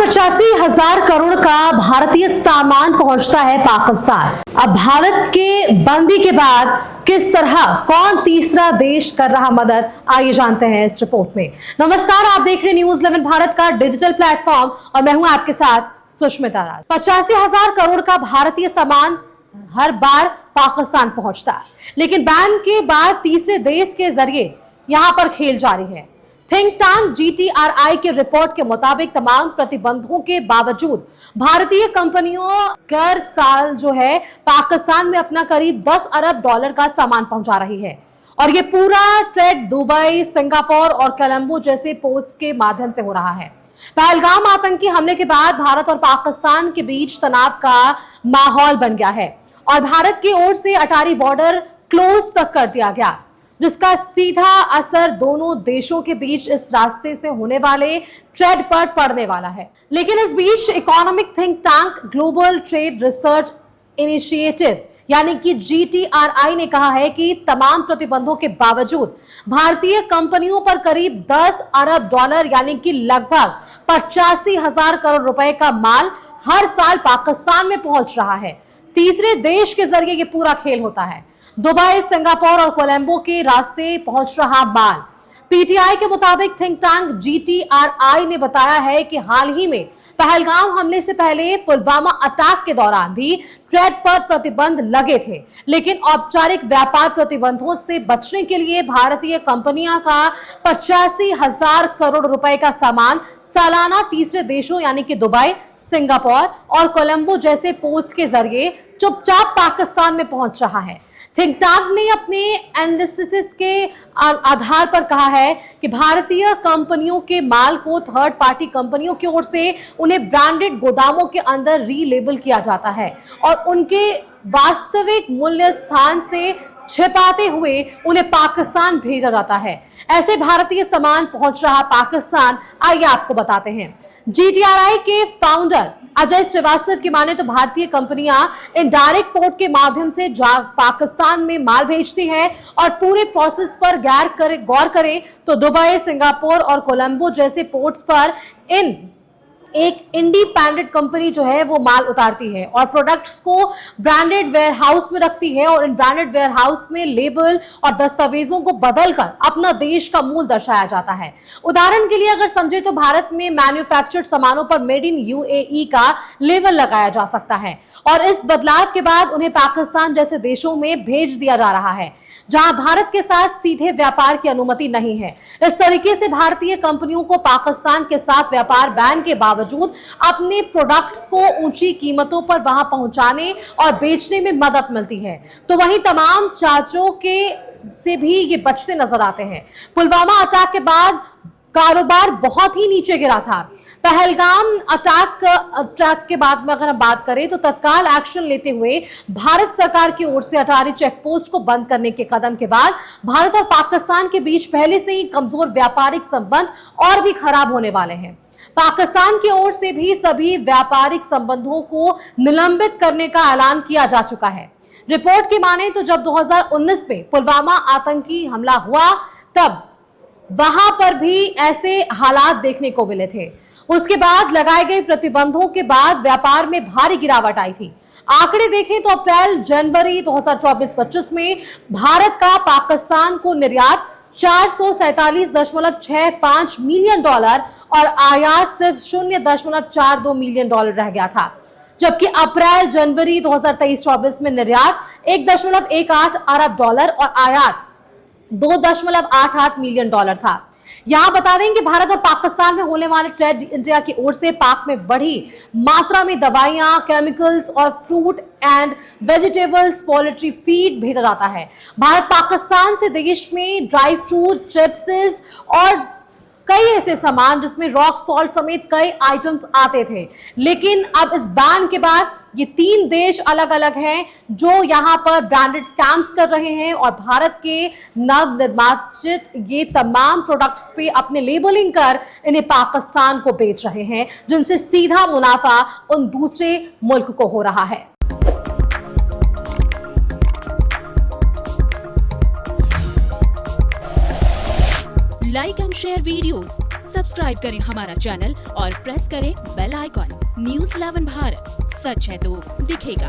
85,000 करोड़ का भारतीय सामान पहुंचता है पाकिस्तान। अब भारत के बंदी के बाद किस तरह कौन तीसरा देश कर रहा मदद, आइए जानते हैं इस रिपोर्ट में। नमस्कार, आप देख रहे न्यूज़ 11 भारत का डिजिटल प्लेटफॉर्म और मैं हूं आपके साथ सुष्मिता राज। 85,000 करोड़ का भारतीय सामान हर बार पाकिस्तान पहुंचता है, लेकिन बैन के बाद तीसरे देश के जरिए यहां पर खेल जारी है। थिंक टैंक GTRI के रिपोर्ट के मुताबिक तमाम प्रतिबंधों के बावजूद भारतीय कंपनियों हर साल जो है पाकिस्तान में अपना करीब 10 अरब डॉलर का सामान पहुंचा रही है और ये पूरा ट्रेड दुबई, सिंगापुर और कोलंबो जैसे पोर्ट्स के माध्यम से हो रहा है। पहलगाम आतंकी हमले के बाद भारत और पाकिस्तान के बीच तनाव का माहौल बन गया है और भारत की ओर से अटारी बॉर्डर क्लोज तक कर दिया गया, जिसका सीधा असर दोनों देशों के बीच इस रास्ते से होने वाले ट्रेड पर पड़ने वाला है। लेकिन इस बीच economic think tank global trade research initiative यानी कि GTRI ने कहा है कि तमाम प्रतिबंधों के बावजूद भारतीय कंपनियों पर करीब 10 अरब डॉलर यानी कि लगभग 85,000 करोड़ रुपए का माल हर साल पाकिस्तान में पहुंच रहा है। तीसरे देश के जरिए ये पूरा खेल होता है। दुबई, सिंगापुर और कोलंबो के रास्ते पहुंच रहा माल। PTI के मुताबिक थिंक टैंक GTRI ने बताया है कि हाल ही में पहलगाम हमले से पहले पुलवामा अटैक के दौरान भी ट्रेड पर प्रतिबंध लगे थे, लेकिन औपचारिक व्यापार प्रतिबंधों से बचने के लिए भारतीय कंपनियां का 85,000 करोड़ रुपए का सामान सालाना तीसरे देशों यानी कि दुबई, सिंगापुर और कोलंबो जैसे पोर्ट्स के जरिए चुपचाप पाकिस्तान में पहुंच रहा है। थिंक टैंक ने अपने एनालिसिस के आधार पर कहा है कि भारतीय कंपनियों के माल को थर्ड पार्टी कंपनियों की ओर से उन्हें ब्रांडेड गोदामों के अंदर रीलेबल किया जाता है और उनके वास्तविक मूल्य स्थान से छिपाते हुए उन्हें पाकिस्तान भेजा जाता है। ऐसे भारतीय सामान पहुंच रहा पाकिस्तान, आइए आपको बताते हैं। GTRI के फाउंडर अजय श्रीवास्तव की माने तो भारतीय कंपनियां इनडायरेक्ट पोर्ट के माध्यम से पाकिस्तान में माल भेजती है और पूरे प्रोसेस पर गौर करें तो दुबई, सिंगापुर और कोलंबो जैसे पोर्ट्स पर एक इंडिपेंडेंट कंपनी जो है वो माल उतारती है और प्रोडक्ट्स को ब्रांडेड वेयर हाउस में रखती है और इन ब्रांडेड वेयर हाउस में लेबल और दस्तावेजों को बदलकर अपना देश का मूल दर्शाया जाता है। उदाहरण के लिए अगर समझे तो भारत में मैन्युफैक्चर्ड सामानों पर मेड इन UAE का लेबल लगाया जा सकता है और इस बदलाव के बाद उन्हें पाकिस्तान जैसे देशों में भेज दिया जा रहा है जहां भारत के साथ सीधे व्यापार की अनुमति नहीं है। इस तरीके से भारतीय कंपनियों को पाकिस्तान के साथ व्यापार बैन के बावजूद अपने प्रोडक्ट्स को ऊंची कीमतों पर वहां पहुंचाने और बेचने में मदद मिलती है। तो वहीं तमाम चाचों के से भी ये बचते नजर आते हैं। पुलवामा अटैक के बाद कारोबार बहुत ही नीचे गिरा था। पहलगाम अटैक के बाद में अगर हम बात करें तो तत्काल एक्शन लेते हुए भारत सरकार की ओर से अटारी चेक पोस्ट को बंद करने के कदम के बाद भारत और पाकिस्तान के बीच पहले से ही कमजोर व्यापारिक संबंध और भी खराब होने वाले हैं। पाकिस्तान की ओर से भी सभी व्यापारिक संबंधों को निलंबित करने का ऐलान किया जा चुका है। रिपोर्ट की माने तो जब 2019 में पुलवामा आतंकी हमला हुआ तब वहां पर भी ऐसे हालात देखने को मिले थे। उसके बाद लगाए गए प्रतिबंधों के बाद व्यापार में भारी गिरावट आई थी। आंकड़े देखें तो अप्रैल जनवरी 2024-25 में भारत का पाकिस्तान को निर्यात 447.65 मिलियन डॉलर और आयात सिर्फ 0.42 मिलियन डॉलर रह गया था, जबकि अप्रैल जनवरी 2023-24 में निर्यात 1.18 अरब डॉलर और आयात 2.88 मिलियन डॉलर था। यहां बता दें कि भारत और पाकिस्तान में होने वाले ट्रेड इंडिया की ओर से पाक में बड़ी मात्रा में दवाइयां, केमिकल्स और fruit and vegetables, poultry feed भेजा जाता है। भारत पाकिस्तान से देश में ड्राई फ्रूट, चिप्स और कई ऐसे सामान जिसमें रॉक सॉल्ट समेत कई आइटम्स आते थे, लेकिन अब इस बैन के बाद ये 3 देश अलग अलग हैं जो यहां पर ब्रांडेड स्कैम्स कर रहे हैं और भारत के नव निर्माचित ये तमाम प्रोडक्ट्स पे अपने लेबलिंग कर इन्हें पाकिस्तान को बेच रहे हैं, जिनसे सीधा मुनाफा उन दूसरे मुल्क को हो रहा है। Like and share videos, subscribe करें हमारा चैनल और प्रेस करें बेल आइकॉन। न्यूज़ 11 भारत, सच है तो दिखेगा।